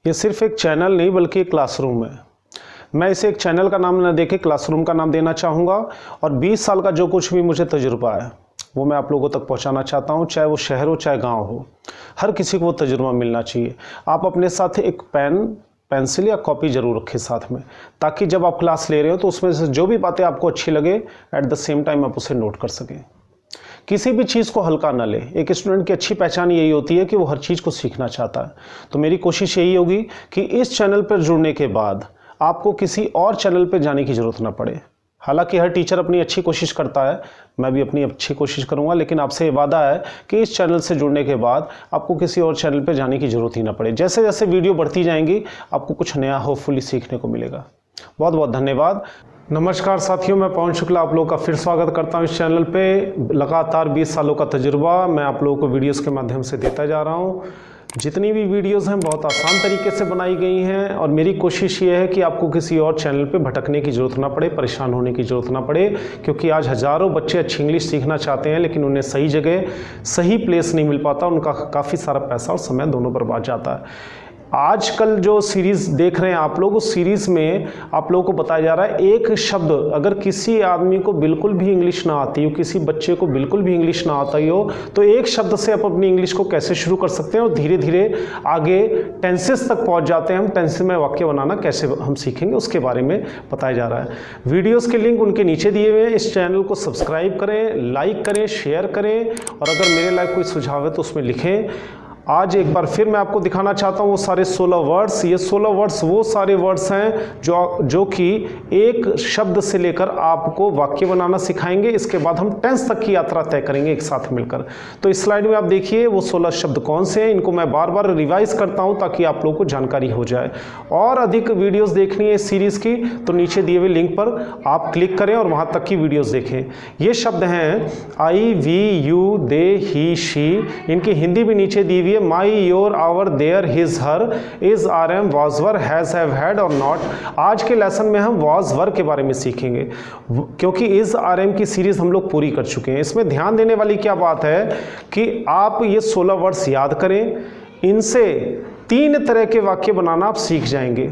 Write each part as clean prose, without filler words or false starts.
ये सिर्फ एक चैनल नहीं बल्कि एक क्लासरूम है। मैं इसे एक चैनल का नाम न देके क्लासरूम का नाम देना चाहूँगा और 20 साल का जो कुछ भी मुझे तजुर्बा है वो मैं आप लोगों तक पहुँचाना चाहता हूँ, चाहे वो शहर हो चाहे गाँव हो। हर किसी को वो तजुर्बा मिलना चाहिए। आप अपने साथ एक पेन, पेंसिल या कॉपी ज़रूर रखें साथ में, ताकि जब आप क्लास ले रहे हो तो उसमें से जो भी बातें आपको अच्छी लगे एट द सेम टाइम आप उसे नोट कर सकें। किसी भी चीज़ को हल्का ना ले। एक स्टूडेंट की अच्छी पहचान यही होती है कि वो हर चीज़ को सीखना चाहता है। तो मेरी कोशिश यही होगी कि इस चैनल पर जुड़ने के बाद आपको किसी और चैनल पर जाने की ज़रूरत ना पड़े। हालांकि हर टीचर अपनी अच्छी कोशिश करता है, मैं भी अपनी अच्छी कोशिश करूंगा, लेकिन आपसे ये वादा है कि इस चैनल से जुड़ने के बाद आपको किसी और चैनल पर जाने की ज़रूरत ही ना पड़े। जैसे जैसे वीडियो बढ़ती जाएंगी आपको कुछ नया होपफुली सीखने को मिलेगा। बहुत बहुत धन्यवाद। नमस्कार साथियों, मैं पवन शुक्ला आप लोगों का फिर स्वागत करता हूं इस चैनल पे। लगातार 20 सालों का तजुर्बा मैं आप लोगों को वीडियोस के माध्यम से देता जा रहा हूं। जितनी भी वीडियोस हैं बहुत आसान तरीके से बनाई गई हैं और मेरी कोशिश ये है कि आपको किसी और चैनल पे भटकने की ज़रूरत ना पड़े, परेशान होने की ज़रूरत ना पड़े, क्योंकि आज हज़ारों बच्चे अच्छी इंग्लिश सीखना चाहते हैं लेकिन उन्हें सही जगह, सही प्लेस नहीं मिल पाता। उनका काफ़ी सारा पैसा और समय दोनों बर्बाद जाता है। आजकल जो सीरीज़ देख रहे हैं आप लोग, उस सीरीज़ में आप लोगों को बताया जा रहा है एक शब्द अगर किसी आदमी को बिल्कुल भी इंग्लिश ना आती हो, किसी बच्चे को बिल्कुल भी इंग्लिश ना आता ही हो, तो एक शब्द से आप अपनी इंग्लिश को कैसे शुरू कर सकते हैं और धीरे धीरे आगे टेंसेस तक पहुंच जाते हैं। हम टेंसेस में वाक्य बनाना कैसे हम सीखेंगे उसके बारे में बताया जा रहा है। वीडियोज़ के लिंक उनके नीचे दिए हुए हैं। इस चैनल को सब्सक्राइब करें, लाइक करें, शेयर करें और अगर मेरे लायक कोई सुझाव है तो उसमें लिखें। आज एक बार फिर मैं आपको दिखाना चाहता हूँ वो सारे 16 वर्ड्स। ये 16 वर्ड्स वो सारे वर्ड्स हैं जो कि एक शब्द से लेकर आपको वाक्य बनाना सिखाएंगे। इसके बाद हम टेंस तक की यात्रा तय करेंगे एक साथ मिलकर। तो इस स्लाइड में आप देखिए वो 16 शब्द कौन से हैं। इनको मैं बार बार रिवाइज करता हूँ ताकि आप लोगों को जानकारी हो जाए। और अधिक वीडियोज़ देखनी है इस सीरीज़ की तो नीचे दिए हुए लिंक पर आप क्लिक करें और वहाँ तक की वीडियोज़ देखें। ये शब्द हैं I, we, you, they, he, she. इनकी हिंदी भी नीचे दी हुई है। My, your, our, their, his, her, is, are, am, was, were, has, have, had और नॉट। आज के लेसन में हम वॉज, वर के बारे में सीखेंगे क्योंकि इज, आर, एम की सीरीज हम लोग पूरी कर चुके हैं। इसमें ध्यान देने वाली क्या बात है कि आप ये 16 वर्ड्स याद करें। इनसे 3 तरह के वाक्य बनाना आप सीख जाएंगे।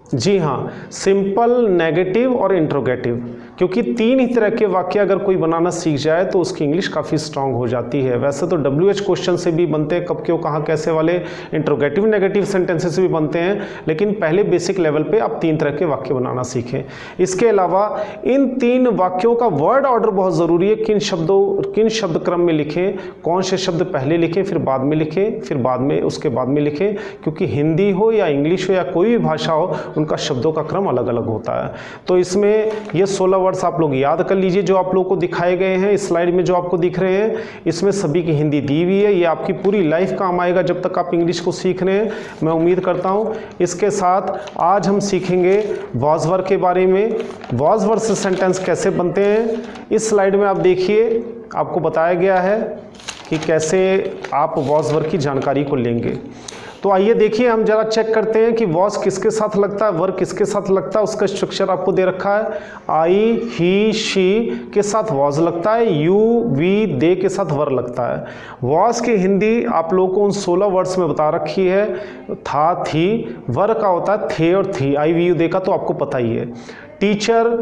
जी हाँ, सिंपल, नेगेटिव और इंट्रोगेटिव, क्योंकि 3 ही तरह के वाक्य अगर कोई बनाना सीख जाए तो उसकी इंग्लिश काफ़ी स्ट्रांग हो जाती है। वैसे तो WH क्वेश्चन से भी बनते हैं, कब, क्यों, कहाँ, कैसे वाले, इंट्रोगेटिव, नेगेटिव सेंटेंसेस से भी बनते हैं, लेकिन पहले बेसिक लेवल पे आप 3 तरह के वाक्य बनाना सीखें। इसके अलावा इन 3 वाक्यों का वर्ड ऑर्डर बहुत ज़रूरी है। किन शब्द क्रम में लिखें, कौन से शब्द पहले लिखें, फिर बाद में लिखें, फिर बाद में उसके बाद में लिखें, क्योंकि हिंदी हो या इंग्लिश हो या कोई भी भाषा हो उनका शब्दों का क्रम अलग अलग होता है। तो इसमें ये 16 वर्ड्स आप लोग याद कर लीजिए जो आप लोगों को दिखाए गए हैं। इस स्लाइड में जो आपको दिख रहे हैं इसमें सभी की हिंदी दी हुई है। ये आपकी पूरी लाइफ काम आएगा जब तक आप इंग्लिश को सीख रहे हैं, मैं उम्मीद करता हूँ। इसके साथ आज हम सीखेंगे वॉज, वर के बारे में। वॉज, वर से सेंटेंस कैसे बनते हैं इस स्लाइड में आप देखिए, आपको बताया गया है कि कैसे आप वॉज, वर की जानकारी को लेंगे। तो आइए देखिए, हम जरा चेक करते हैं कि वॉज किसके साथ लगता है, वर किसके साथ लगता है। उसका स्ट्रक्चर आपको दे रखा है। आई, ही, शी के साथ वॉज लगता है, यू, वी, दे के साथ वर लगता है। वॉज की हिंदी आप लोगों को उन 16 वर्ड्स में बता रखी है, था, थी। वर का होता है थे और थी। आई, वी, यू, दे का तो आपको पता ही है। टीचर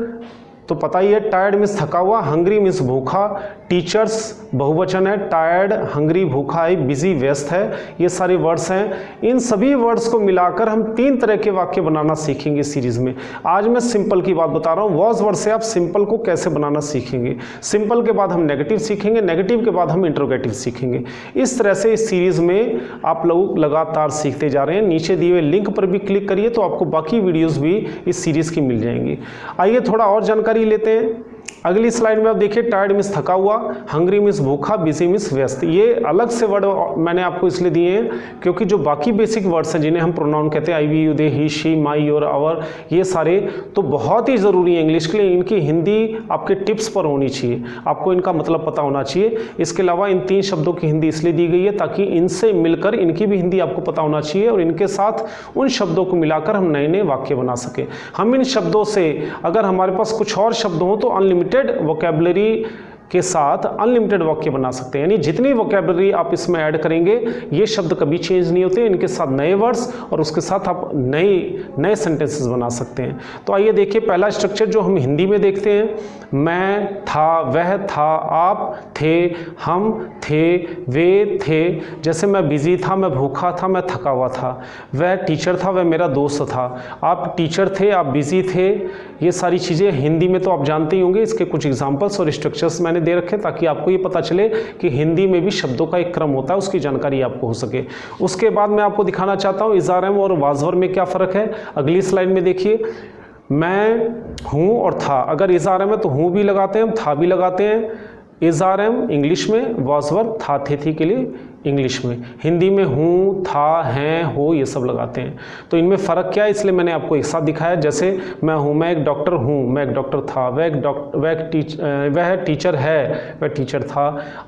तो पता ही है, टायर्ड मीन्स थका हुआ, हंग्री मीन्स भूखा। टीचर्स बहुवचन है, टायर्ड, हंग्री, भूखा है, बिजी, व्यस्त है। ये सारे वर्ड्स हैं। इन सभी वर्ड्स को मिलाकर हम 3 तरह के वाक्य बनाना सीखेंगे इस सीरीज में। आज मैं सिंपल की बात बता रहा हूँ। वॉज वर्ड से आप सिंपल को कैसे बनाना सीखेंगे। सिंपल के बाद हम नेगेटिव सीखेंगे, नेगेटिव के बाद हम इंट्रोगेटिव सीखेंगे। इस तरह से इस सीरीज में आप लोग लगातार सीखते जा रहे हैं। नीचे दिए हुए लिंक पर भी क्लिक करिए तो आपको बाकी वीडियोज़ भी इस सीरीज की मिल जाएंगी। आइए थोड़ा और जानकारी लेते हैं। अगली स्लाइड में आप देखिए, टायर्ड मीन्स थका हुआ, हंग्री मीन्स भूखा, बिजी मीन्स व्यस्त। ये अलग से वर्ड मैंने आपको इसलिए दिए हैं क्योंकि जो बाकी बेसिक वर्ड्स हैं जिन्हें हम प्रोनाउन कहते हैं, I, we, you, they, he, she, my, your, our, ये सारे तो बहुत ही ज़रूरी है इंग्लिश के लिए। इनकी हिंदी आपके टिप्स पर होनी चाहिए, आपको इनका मतलब पता होना चाहिए। इसके अलावा इन 3 शब्दों की हिंदी इसलिए दी गई है ताकि इनसे मिलकर इनकी भी हिंदी आपको पता होना चाहिए और इनके साथ उन शब्दों को मिलाकर हम नए नए वाक्य बना सकें। हम इन शब्दों से अगर हमारे पास कुछ और शब्द हों तो अनलिमिटेड वोकैबुलरी के साथ अनलिमिटेड वाक्य बना सकते हैं, यानी जितनी वोकैबुलरी आप इसमें ऐड करेंगे ये शब्द कभी चेंज नहीं होते, इनके साथ नए वर्ड्स और उसके साथ आप नए सेंटेंसेस बना सकते हैं। तो आइए देखिए पहला स्ट्रक्चर जो हम हिंदी में देखते हैं, मैं था, वह था, आप थे, हम थे, वे थे। जैसे मैं बिजी था, मैं भूखा था, मैं थका हुआ था। वह टीचर था, वह मेरा दोस्त था। आप टीचर थे, आप बिजी थे। ये सारी चीज़ें हिंदी में तो आप जानते ही होंगे। इसके कुछ एग्जांपल्स और स्ट्रक्चर्स मैंने दे रखे ताकि आपको ये पता चले कि हिंदी में भी शब्दों का एक क्रम होता है, उसकी जानकारी आपको हो सके। उसके बाद मैं आपको दिखाना चाहता हूँ इज़ारम और वाज़वर में क्या फ़र्क है। अगली स्लाइड में देखिए, मैं हूँ और था, अगर इज़ारम है तो हूँ भी लगाते हैं, हम था भी लगाते हैं। इज़ारम इंग्लिश में, वाज़वर था थे थी के लिए इंग्लिश में। हिंदी में हूँ, था, हैं, हो ये सब लगाते हैं। तो इनमें फ़र्क क्या है, इसलिए मैंने आपको एक साथ दिखाया। जैसे मैं हूँ, मैं एक डॉक्टर हूँ, मैं एक डॉक्टर था, वह टीचर है, वह टीचर था।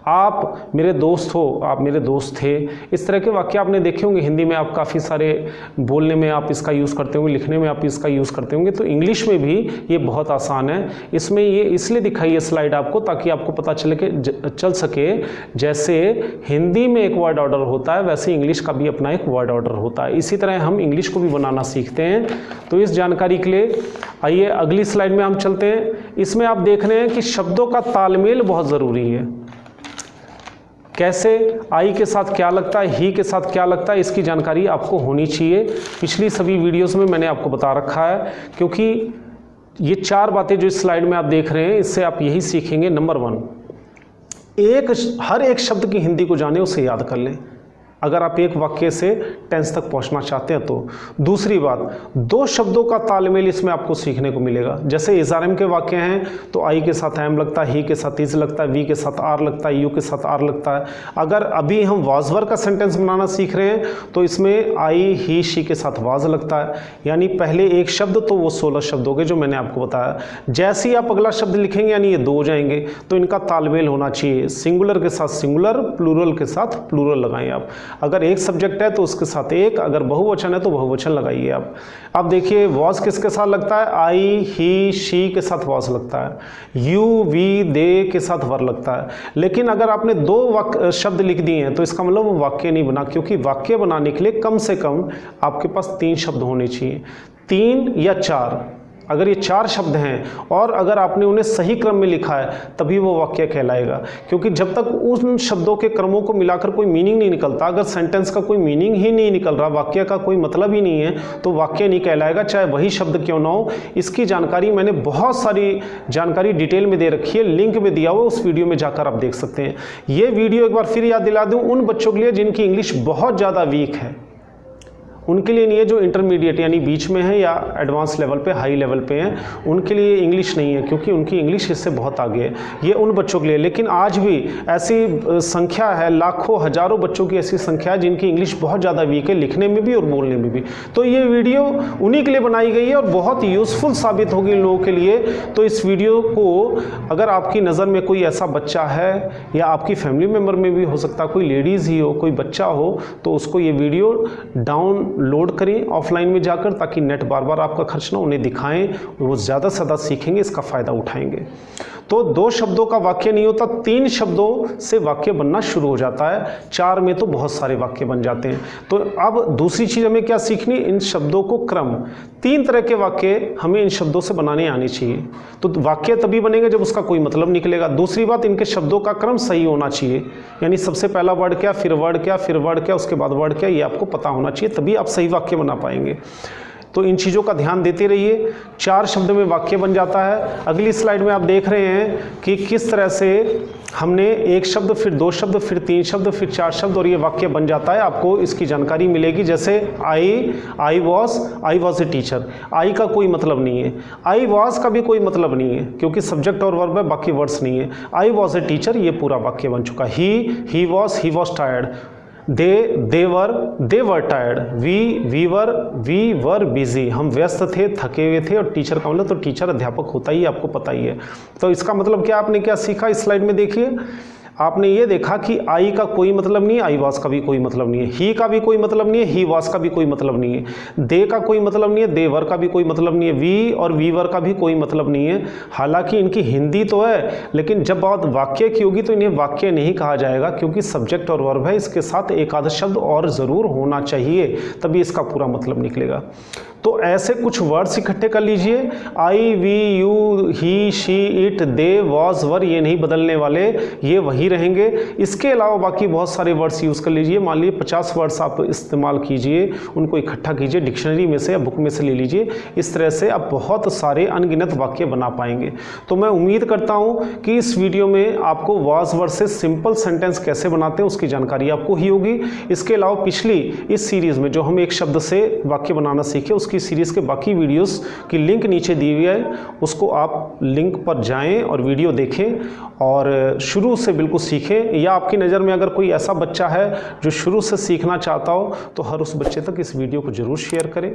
आप मेरे दोस्त हो, आप मेरे दोस्त थे। इस तरह के वाक्य आपने देखे होंगे। हिंदी में आप काफ़ी सारे बोलने में आप इसका यूज़ करते होंगे, लिखने में आप इसका यूज़ करते होंगे। तो इंग्लिश में भी ये बहुत आसान है। इसमें ये इसलिए दिखाई है स्लाइड आपको ताकि आपको पता चल सके जैसे हिंदी में एक वर्ड ऑर्डर होता है वैसे इंग्लिश का भी अपना एक वर्ड ऑर्डर होता है। इसी तरह हम इंग्लिश को भी बनाना सीखते हैं। तो इस जानकारी के लिए आइए अगली स्लाइड में हम चलते हैं। इसमें आप देख रहे हैं कि शब्दों का तालमेल बहुत ज़रूरी है। कैसे, आई के साथ क्या लगता है, ही के साथ क्या लगता है, इसकी जानकारी आपको होनी चाहिए। पिछली सभी वीडियोस में मैंने आपको बता रखा है, क्योंकि ये 4 बातें जो इस स्लाइड में आप देख रहे हैं इससे आप यही सीखेंगे। नंबर 1, हर एक शब्द की हिंदी को जाने, उसे याद कर लें अगर आप एक वाक्य से टेंस तक पहुंचना चाहते हैं तो। दूसरी बात, 2 शब्दों का तालमेल इसमें आपको सीखने को मिलेगा। जैसे इज़ारम के वाक्य हैं तो आई के साथ एम लगता है, ही के साथ इज लगता है, वी के साथ आर लगता है, यू के साथ आर लगता है। अगर अभी हम वाज़वर का सेंटेंस बनाना सीख रहे हैं तो इसमें आई, ही, शी के साथ वाज लगता है। यानी पहले एक शब्द तो वो 16 शब्द हो गए जो मैंने आपको बताया। जैसे ही आप अगला शब्द लिखेंगे यानी ये 2 हो जाएंगे, तो इनका तालमेल होना चाहिए। सिंगुलर के साथ सिंगुलर, प्लूरल के साथ प्लूरल लगाएं आप। अगर एक सब्जेक्ट है तो उसके साथ एक, अगर बहुवचन है तो बहुवचन लगाइए आप। अब देखिए वॉज किसके साथ लगता है, आई, ही, शी के साथ वॉज लगता है, यू, वी, दे के साथ वर लगता है। लेकिन अगर आपने 2 शब्द लिख दिए हैं तो इसका मतलब वो वाक्य नहीं बना, क्योंकि वाक्य बनाने के लिए कम से कम आपके पास 3 शब्द होने चाहिए, 3 या 4। अगर ये 4 शब्द हैं और अगर आपने उन्हें सही क्रम में लिखा है तभी वो वाक्य कहलाएगा। क्योंकि जब तक उन शब्दों के क्रमों को मिलाकर कोई मीनिंग नहीं निकलता, अगर सेंटेंस का कोई मीनिंग ही नहीं निकल रहा, वाक्य का कोई मतलब ही नहीं है, तो वाक्य नहीं कहलाएगा, चाहे वही शब्द क्यों ना हो। इसकी जानकारी मैंने बहुत सारी जानकारी डिटेल में दे रखी है, लिंक में दिया हुआ, उस वीडियो में जाकर आप देख सकते हैं। ये वीडियो एक बार फिर याद दिला दूँ उन बच्चों के लिए जिनकी इंग्लिश बहुत ज़्यादा वीक है, उनके लिए नहीं है। जो इंटरमीडिएट यानी बीच में है या एडवांस लेवल पे, हाई लेवल पे हैं, उनके लिए इंग्लिश नहीं है, क्योंकि उनकी इंग्लिश इससे बहुत आगे है। ये उन बच्चों के लिए, लेकिन आज भी ऐसी संख्या है, लाखों हजारों बच्चों की ऐसी संख्या है जिनकी इंग्लिश बहुत ज़्यादा वीक है, लिखने में भी और बोलने में भी। तो ये वीडियो उन्हीं के लिए बनाई गई है और बहुत यूज़फुल साबित होगी इन लोगों के लिए। तो इस वीडियो को अगर आपकी नज़र में कोई ऐसा बच्चा है या आपकी फैमिली मेम्बर में भी हो सकता है, कोई लेडीज़ ही हो, कोई बच्चा हो, तो उसको ये वीडियो डाउनलोड करें ऑफलाइन में जाकर, ताकि नेट बार बार आपका खर्च ना, उन्हें दिखाएं, वो ज़्यादा से ज़्यादा सीखेंगे, इसका फ़ायदा उठाएंगे। तो 2 शब्दों का वाक्य नहीं होता, 3 शब्दों से वाक्य बनना शुरू हो जाता है, 4 में तो बहुत सारे वाक्य बन जाते हैं। तो अब दूसरी चीज़ हमें क्या सीखनी, इन शब्दों को क्रम, 3 तरह के वाक्य हमें इन शब्दों से बनाने आने चाहिए। तो वाक्य तभी बनेंगे जब उसका कोई मतलब निकलेगा। दूसरी बात, इनके शब्दों का क्रम सही होना चाहिए, यानी सबसे पहला वर्ड क्या, फिर वर्ड क्या, फिर वर्ड क्या, उसके बाद वर्ड क्या, ये आपको पता होना चाहिए, तभी आप सही वाक्य बना पाएंगे। तो इन चीज़ों का ध्यान देते रहिए। 4 शब्द में वाक्य बन जाता है। अगली स्लाइड में आप देख रहे हैं कि किस तरह से हमने 1 शब्द, फिर 2 शब्द, फिर 3 शब्द, फिर 4 शब्द और ये वाक्य बन जाता है। आपको इसकी जानकारी मिलेगी। जैसे आई वॉज ए टीचर, आई का कोई मतलब नहीं है, आई वॉज का भी कोई मतलब नहीं है, क्योंकि सब्जेक्ट और वर्ब है, बाकी वर्ड्स नहीं है। आई वॉज ए टीचर, ये पूरा वाक्य बन चुका। He was tired, they were tired, we were busy, हम व्यस्त थे, थके हुए थे। और टीचर का मतलब, तो टीचर अध्यापक होता ही, आपको पता ही है। तो इसका मतलब क्या, आपने क्या सीखा इस स्लाइड में देखिए। आपने ये देखा कि आई का कोई मतलब नहीं है, आई वाज का भी कोई मतलब नहीं है, ही का भी कोई मतलब नहीं है, ही वाज का भी कोई मतलब नहीं है, दे का कोई मतलब नहीं है, देवर का भी कोई मतलब नहीं है, वी और वीवर का भी कोई मतलब नहीं है। हालांकि इनकी हिंदी तो है, लेकिन जब बात वाक्य की होगी तो इन्हें वाक्य नहीं कहा जाएगा, क्योंकि सब्जेक्ट और वर्ब है, इसके साथ एक आधा शब्द और ज़रूर होना चाहिए, तभी इसका पूरा मतलब निकलेगा। तो ऐसे कुछ वर्ड्स इकट्ठे कर लीजिए, I, we, you, he, she, it, they, was, were, ये नहीं बदलने वाले, ये वही रहेंगे। इसके अलावा बाकी बहुत सारे वर्ड्स यूज़ कर लीजिए। मान लीजिए 50 वर्ड्स आप इस्तेमाल कीजिए, उनको इकट्ठा कीजिए, डिक्शनरी में से या बुक में से ले लीजिए। इस तरह से आप बहुत सारे अनगिनत वाक्य बना पाएंगे। तो मैं उम्मीद करता हूँ कि इस वीडियो में आपको वॉज वर्सेस सिंपल सेंटेंस कैसे बनाते हैं उसकी जानकारी आपको ही होगी। इसके अलावा पिछली इस सीरीज़ में जो हम एक शब्द से वाक्य बनाना सीखे, उसकी सीरीज़ के बाकी वीडियोस की लिंक नीचे दी हुई है, उसको आप लिंक पर जाएं और वीडियो देखें और शुरू से बिल्कुल सीखें। या आपकी नज़र में अगर कोई ऐसा बच्चा है जो शुरू से सीखना चाहता हो तो हर उस बच्चे तक इस वीडियो को ज़रूर शेयर करें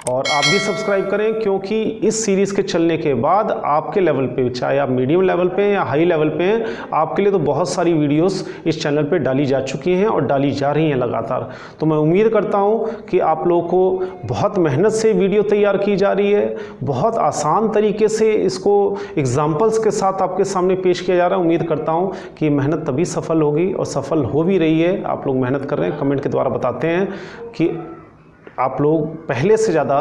और आप भी सब्सक्राइब करें, क्योंकि इस सीरीज़ के चलने के बाद आपके लेवल पे, चाहे आप मीडियम लेवल पे हैं या हाई लेवल पे हैं, आपके लिए तो बहुत सारी वीडियोस इस चैनल पे डाली जा चुकी हैं और डाली जा रही हैं लगातार। तो मैं उम्मीद करता हूं कि आप लोगों को बहुत मेहनत से वीडियो तैयार की जा रही है, बहुत आसान तरीके से इसको एग्जाम्पल्स के साथ आपके सामने पेश किया जा रहा है। उम्मीद करता हूँ कि मेहनत तभी सफल होगी और सफल हो भी रही है। आप लोग मेहनत कर रहे हैं, कमेंट के द्वारा बताते हैं कि आप लोग पहले से ज़्यादा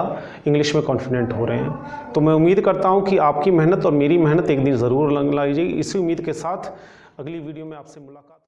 इंग्लिश में कॉन्फिडेंट हो रहे हैं। तो मैं उम्मीद करता हूं कि आपकी मेहनत और मेरी मेहनत एक दिन ज़रूर लग जाएगी। इसी उम्मीद के साथ अगली वीडियो में आपसे मुलाकात।